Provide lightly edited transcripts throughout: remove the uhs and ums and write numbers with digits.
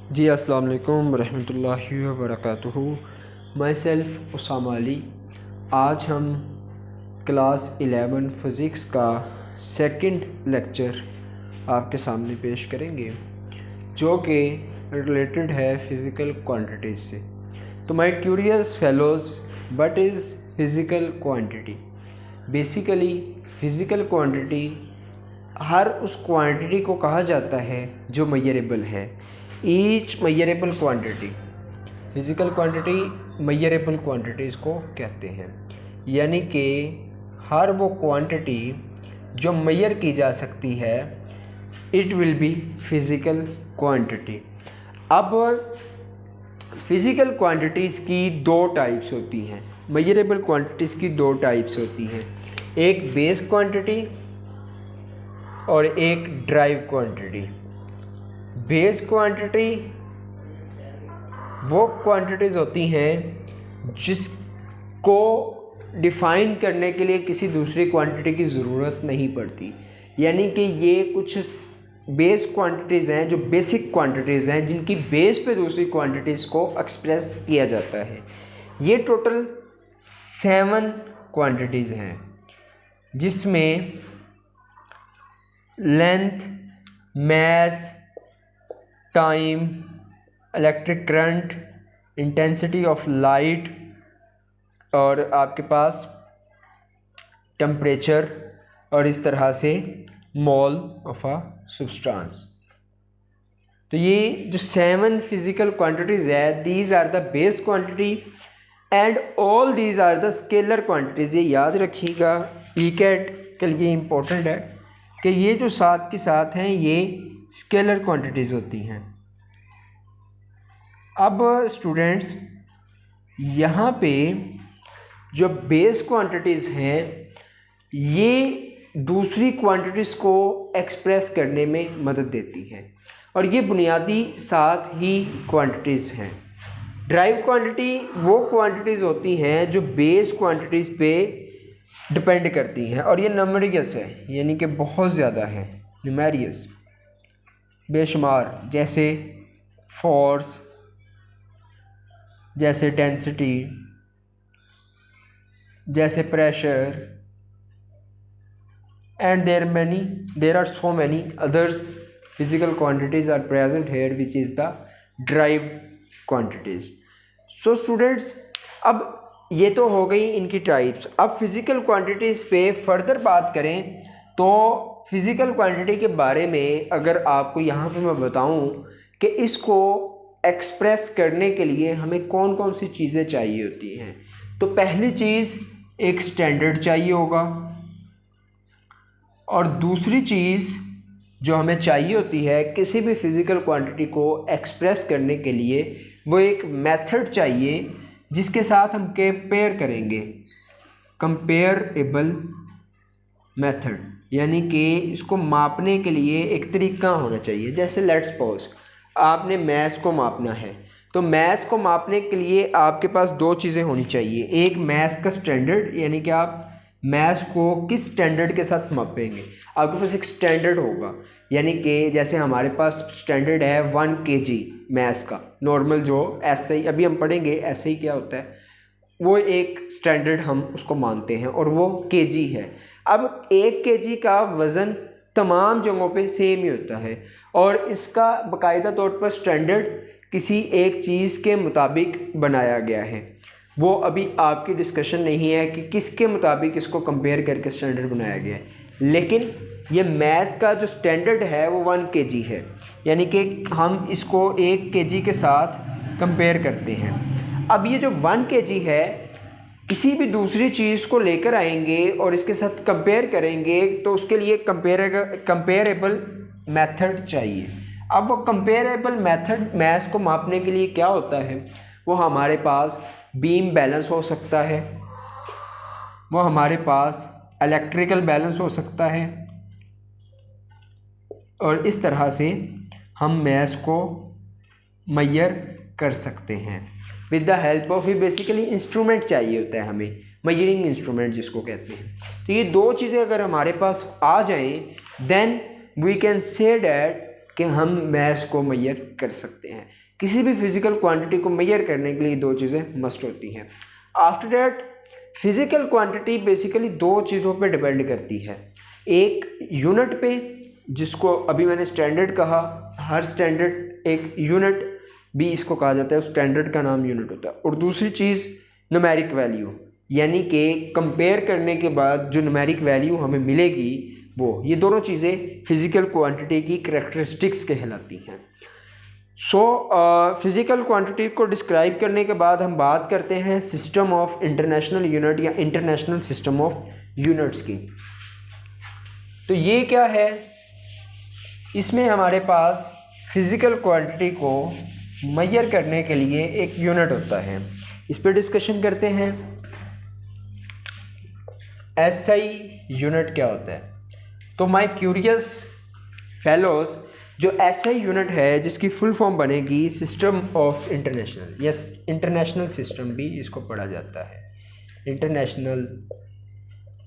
जी अस्सलाम वालेकुम रहमतुल्लाहि व बरकातुहू। माई सेल्फ़ उसामा अली। आज हम क्लास 11 फ़िज़िक्स का सेकंड लेक्चर आपके सामने पेश करेंगे जो कि रिलेटेड है फ़िज़िकल क्वांटिटीज़ से। तो my curious fellows, what is physical quantity? Basically physical quantity हर उस क्वांटिटी को कहा जाता है जो मेजरेबल है। Each measurable quantity, physical quantity measurable quantities को कहते हैं, यानी कि हर वो क्वांटिटी जो मेजर की जा सकती है it will be physical quantity. अब फिज़िकल क्वांटिटीज़ की दो टाइप्स होती हैं, मेजरेबल क्वांटिटीज़ की दो टाइप्स होती हैं, एक बेस क्वांटिटी और एक ड्राइव क्वांटिटी। बेस क्वांटिटी वो क्वांटिटीज़ होती हैं जिसको डिफ़ाइन करने के लिए किसी दूसरी क्वांटिटी की ज़रूरत नहीं पड़ती, यानी कि ये कुछ बेस क्वांटिटीज़ हैं जो बेसिक क्वांटिटीज़ हैं जिनकी बेस पे दूसरी क्वांटिटीज़ को एक्सप्रेस किया जाता है। ये टोटल 7 क्वांटिटीज़ हैं जिसमें length, mass, time, electric current, intensity of light और आपके पास टेम्परेचर और इस तरह से मोल ऑफ अ सब्सटेंस। तो ये जो 7 फिज़िकल क्वांटिटीज़ है, these are the base quantity and all these are the scalar quantities. ये याद रखिएगा, ईकेट के लिए इम्पोर्टेंट है कि ये जो साथ के साथ हैं ये स्केलर क्वांटिटीज़ होती हैं। अब स्टूडेंट्स यहाँ पे जो बेस क्वांटिटीज़ हैं ये दूसरी क्वांटिटीज़ को एक्सप्रेस करने में मदद देती हैं और ये बुनियादी 7 ही क्वांटिटीज़ हैं। ड्राइव क्वांटिटी वो क्वांटिटीज़ होती हैं जो बेस क्वांटिटीज़ पे डिपेंड करती हैं और ये न्यूमेरियस है, यानी कि बहुत ज़्यादा है, न्यूमेरियस, बेशुमार, जैसे फोर्स, जैसे डेंसिटी, जैसे pressure and there are so many others physical quantities are present here which is the derived quantities. So students, अब ये तो हो गई इनकी टाइप्स। अब फिज़िकल क्वांटिटीज़ पे फर्दर बात करें तो फिज़िकल क्वांटिटी के बारे में अगर आपको यहाँ पे मैं बताऊँ कि इसको एक्सप्रेस करने के लिए हमें कौन कौन सी चीज़ें चाहिए होती हैं, तो पहली चीज़ एक स्टैंडर्ड चाहिए होगा और दूसरी चीज़ जो हमें चाहिए होती है किसी भी फिज़िकल क्वांटिटी को एक्सप्रेस करने के लिए वो एक मेथड चाहिए जिसके साथ हम कंपेयर करेंगे, कंपेरेबल मेथड, यानी कि इसको मापने के लिए एक तरीका होना चाहिए। जैसे लेट्स सपोज आपने मैथ्स को मापना है, तो मैथ्स को मापने के लिए आपके पास दो चीज़ें होनी चाहिए, एक मैथ्स का स्टैंडर्ड, यानी कि आप मैथ्स को किस स्टैंडर्ड के साथ मापेंगे, आपके पास एक स्टैंडर्ड होगा, यानी कि जैसे हमारे पास स्टैंडर्ड है 1 kg मैथ्स का, नॉर्मल जो ऐसे ही अभी हम पढ़ेंगे ऐसे ही क्या होता है, वो एक स्टैंडर्ड हम उसको मानते हैं और वो केजी है। अब 1 kg का वज़न तमाम जगहों पे सेम ही होता है और इसका बाकायदा तौर पर स्टैंडर्ड किसी एक चीज़ के मुताबिक बनाया गया है। वो अभी आपकी डिस्कशन नहीं है कि किसके मुताबिक इसको कंपेयर करके स्टैंडर्ड बनाया गया है, लेकिन ये मैथ्स का जो स्टैंडर्ड है वो 1 kg है, यानी कि हम इसको 1 kg के साथ कंपेयर करते हैं। अब ये जो 1 kg है किसी भी दूसरी चीज़ को लेकर आएंगे और इसके साथ कंपेयर करेंगे तो उसके लिए कंपेरेबल मेथड चाहिए। अब वो कंपेरेबल मेथड मैथ्स को मापने के लिए क्या होता है, वो हमारे पास बीम बैलेंस हो सकता है, वो हमारे पास इलेक्ट्रिकल बैलेंस हो सकता है और इस तरह से हम मैथ्स को मेजर कर सकते हैं with the help of, basically instrument चाहिए होता है हमें, मेजरिंग इंस्ट्रूमेंट जिसको कहते हैं। तो ये दो चीज़ें अगर हमारे पास आ जाएं then we can say that कि हम मैस को मेजर कर सकते हैं। किसी भी फिज़िकल क्वांटिटी को मेजर करने के लिए दो चीज़ें मस्ट होती हैं। After that physical quantity basically दो चीज़ों पे डिपेंड करती है, एक यूनिट पे जिसको अभी मैंने स्टैंडर्ड कहा, हर स्टैंडर्ड एक यूनिट भी इसको कहा जाता है, उस स्टैंडर्ड का नाम यूनिट होता है, और दूसरी चीज़ न्यूमेरिक वैल्यू, यानी कि कंपेयर करने के बाद जो न्यूमेरिक वैल्यू हमें मिलेगी वो, ये दोनों चीज़ें फिज़िकल क्वांटिटी की करैक्टरिस्टिक्स कहलाती हैं। फिज़िकल क्वांटिटी को डिस्क्राइब करने के बाद हम बात करते हैं सिस्टम ऑफ इंटरनेशनल यूनिट या इंटरनेशनल सिस्टम ऑफ यूनिट्स की। तो ये क्या है, इसमें हमारे पास फिज़िकल क्वांटिटी को मेजर करने के लिए एक यूनिट होता है, इस पर डिस्कशन करते हैं। SI यूनिट क्या होता है? तो माय क्यूरियस फेलोज, जो SI यूनिट है जिसकी फुल फॉर्म बनेगी system of international, yes international system भी इसको पढ़ा जाता है, इंटरनेशनल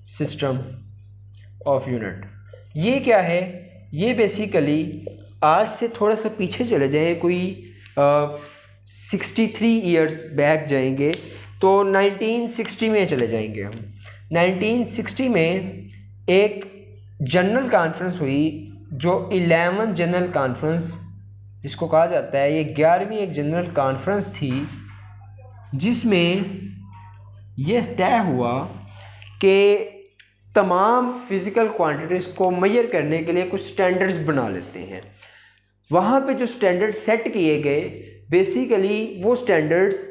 सिस्टम ऑफ यूनिट। ये क्या है? ये बेसिकली आज से थोड़ा सा पीछे चले जाएं, कोई 63 ईयर्स बैक जाएंगे तो 1960 में चले जाएंगे हम। 1960 में एक जनरल कॉन्फ्रेंस हुई, जो 11 जनरल कॉन्फ्रेंस जिसको कहा जाता है, ये 11वीं एक जनरल कॉन्फ्रेंस थी, जिसमें यह तय हुआ कि तमाम फिज़िकल क्वांटिटीज़ को मेजर करने के लिए कुछ स्टैंडर्ड्स बना लेते हैं। वहाँ पे जो स्टैंडर्ड सेट किए गए, बेसिकली वो standards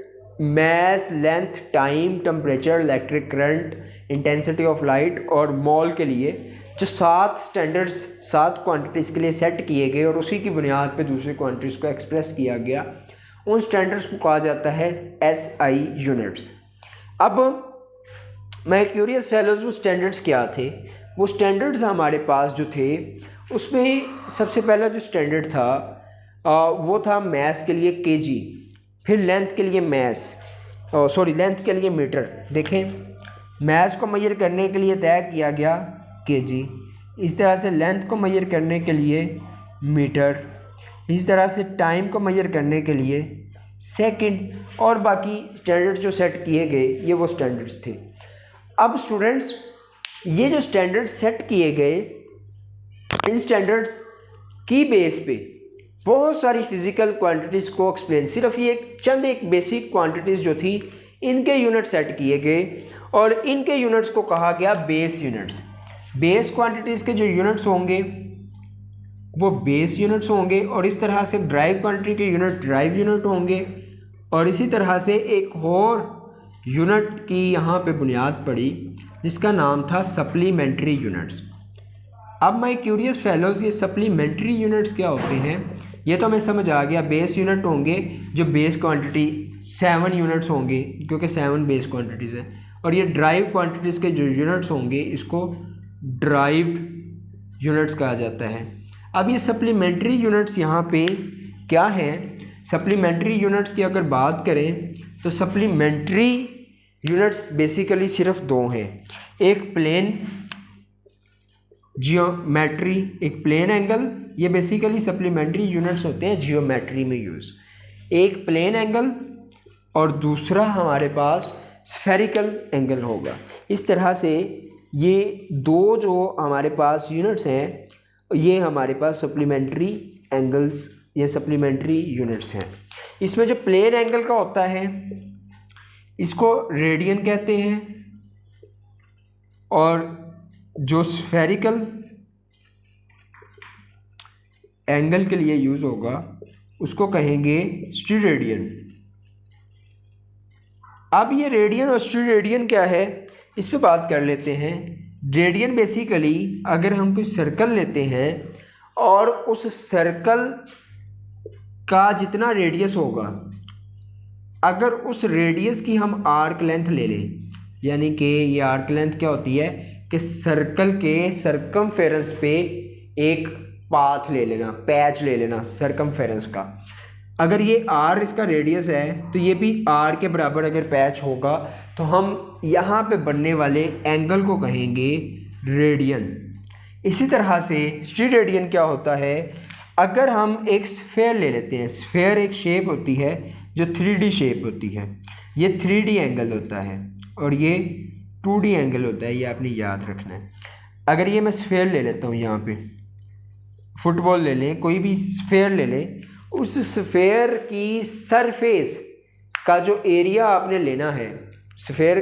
mass, length, time, temperature, electric current, intensity of light और मॉल के लिए जो 7 स्टैंडर्ड्स 7 क्वांटिटीज़ के लिए सेट किए गए और उसी की बुनियाद पे दूसरी क्वांटिटीज़ को एक्सप्रेस किया गया, उन स्टैंडर्ड्स को कहा जाता है SI यूनिट्स। अब मैं क्यूरियस फेलोज, वो स्टैंडर्ड्स क्या थे? वो स्टैंडर्ड्स हमारे पास जो थे, उसमें सबसे पहला जो स्टैंडर्ड था वो था मैस के लिए kg, फिर लेंथ के लिए लेंथ के लिए मीटर। देखें, मैस को मेजर करने के लिए तय किया गया kg, इस तरह से लेंथ को मेजर करने के लिए मीटर, इस तरह से टाइम को मेजर करने के लिए सेकंड, और बाकी स्टैंडर्ड्स जो सेट किए गए ये वो स्टैंडर्ड्स थे। अब स्टूडेंट्स, ये जो स्टैंडर्ड्स सेट किए गए, इन स्टैंडर्ड्स की बेस पे बहुत सारी फिज़िकल क्वांटिटीज़ को एक्सप्लेन, सिर्फ ये एक बेसिक क्वांटिटीज़ जो थी इनके यूनिट सेट किए गए और इनके यूनिट्स को कहा गया बेस यूनिट्स। बेस क्वांटिटीज़ के जो यूनिट्स होंगे वो बेस यूनिट्स होंगे, और इस तरह से ड्राइव क्वांटिटी के यूनिट ड्राइव यूनिट होंगे, और इसी तरह से एक और यूनिट की यहाँ पे बुनियाद पड़ी जिसका नाम था सप्लीमेंट्री यूनिट्स। अब माय क्यूरियस फेलोज, ये सप्लीमेंट्री यूनिट्स क्या होते हैं? ये तो हमें समझ आ गया, बेस यूनिट होंगे जो बेस क्वांटिटी 7 यूनिट्स होंगे क्योंकि 7 बेस क्वांटिटीज़ हैं, और ये ड्राइव क्वांटिटीज़ के जो यूनिट्स होंगे इसको ड्राइव्ड यूनिट्स कहा जाता है। अब ये सप्लीमेंट्री यूनिट्स यहाँ पे क्या हैं? सप्लीमेंट्री यूनिट्स की अगर बात करें तो सप्लीमेंट्री यूनिट्स बेसिकली सिर्फ 2 हैं, एक प्लेन जियोमेट्री, एक प्लेन एंगल, ये बेसिकली सप्लीमेंट्री यूनिट्स होते हैं जियोमेट्री में यूज़, एक प्लेन एंगल और दूसरा हमारे पास स्फेरिकल एंगल होगा। इस तरह से ये 2 जो हमारे पास यूनिट्स हैं, ये हमारे पास सप्लीमेंट्री एंगल्स या सप्लीमेंट्री यूनिट्स हैं। इसमें जो प्लेन एंगल का होता है इसको रेडियन कहते हैं, और जो स्फेरिकल एंगल के लिए यूज़ होगा उसको कहेंगे स्टीरेडियन। अब ये रेडियन और स्टीरेडियन क्या है, इस पे बात कर लेते हैं। रेडियन बेसिकली अगर हम कोई सर्कल लेते हैं और उस सर्कल का जितना रेडियस होगा, अगर उस रेडियस की हम आर्क लेंथ ले लें, यानी कि ये आर्क लेंथ क्या होती है कि सर्कल के सर्कमफेरेंस पे एक पाथ ले लेना, पैच ले लेना सर्कमफेरेंस का। अगर ये आर इसका रेडियस है तो ये भी आर के बराबर अगर पैच होगा तो हम यहाँ पे बनने वाले एंगल को कहेंगे रेडियन। इसी तरह से स्टीरेडियन क्या होता है, अगर हम एक स्फेयर ले लेते हैं, स्फेयर एक शेप होती है जो 3D शेप होती है, ये 3D एंगल होता है और ये 2D एंगल होता है, ये आपने याद रखना है। अगर ये मैं स्फेयर ले लेता हूँ, यहाँ पे फुटबॉल ले लें, कोई भी स्फेयर ले लें, उस स्फेयर की सरफेस का जो एरिया आपने लेना है, स्फेयर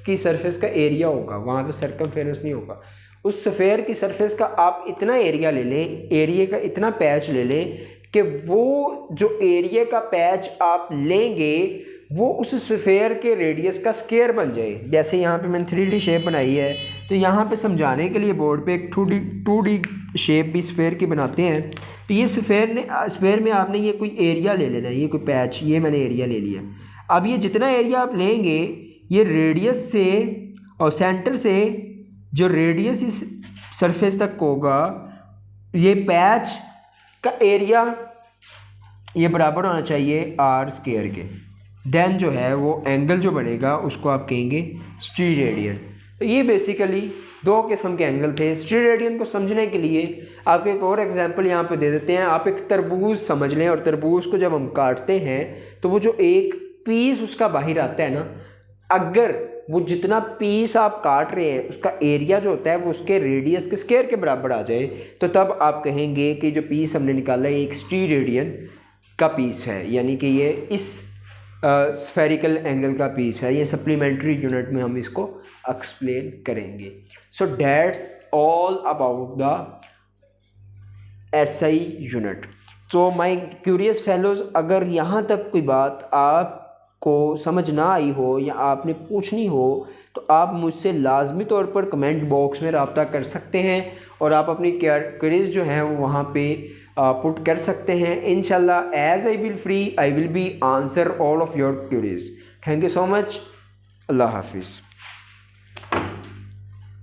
की सरफेस का एरिया होगा, वहाँ पे सर्कमफेरेंस नहीं होगा, उस स्फेयर की सरफेस का आप इतना एरिया ले लें, एरिया का इतना पैच ले लें कि वो जो एरिया का पैच आप लेंगे वो उस स्फेयर के रेडियस का स्क्वायर बन जाए। जैसे यहाँ पे मैंने 3D शेप बनाई है, तो यहाँ पे समझाने के लिए बोर्ड पे एक 2D शेप भी स्फेयर की बनाते हैं। तो ये स्फेयर में आपने ये कोई एरिया ले लेना है, ये कोई पैच, ये मैंने एरिया ले लिया। अब ये जितना एरिया आप लेंगे, ये रेडियस से और सेंटर से जो रेडियस इस सरफेस तक होगा, ये पैच का एरिया ये बराबर होना चाहिए आर स्क्वायर के। देन जो है वो एंगल जो बनेगा उसको आप कहेंगे स्टीरेडियन। तो ये बेसिकली दो किस्म के एंगल थे। स्टीरेडियन को समझने के लिए आपको एक और एग्जांपल यहाँ पे दे देते हैं। आप एक तरबूज समझ लें, और तरबूज को जब हम काटते हैं तो वो जो एक पीस उसका बाहर आता है ना, अगर वो जितना पीस आप काट रहे हैं उसका एरिया जो होता है वो उसके रेडियस के स्क्वायर के बराबर आ जाए, तो तब आप कहेंगे कि जो पीस हमने निकाला है एक स्टीरेडियन का पीस है, यानी कि ये इस स्फेरिकल एंगल का पीस है। ये सप्लीमेंट्री यूनिट में हम इसको एक्सप्लेन करेंगे। So that's all about the SI unit. तो माय क्यूरियस फेलोज़, अगर यहाँ तक कोई बात आपको समझ ना आई हो या आपने पूछनी हो तो आप मुझसे लाजमी तौर पर कमेंट बॉक्स में रब्ता कर सकते हैं और आप अपनी क्वेरीज जो हैं वो वहाँ पे पुट कर सकते हैं। इंशाल्लाह as I will free I will be answer all of your queries. Thank you so much. अल्लाह हाफिज़।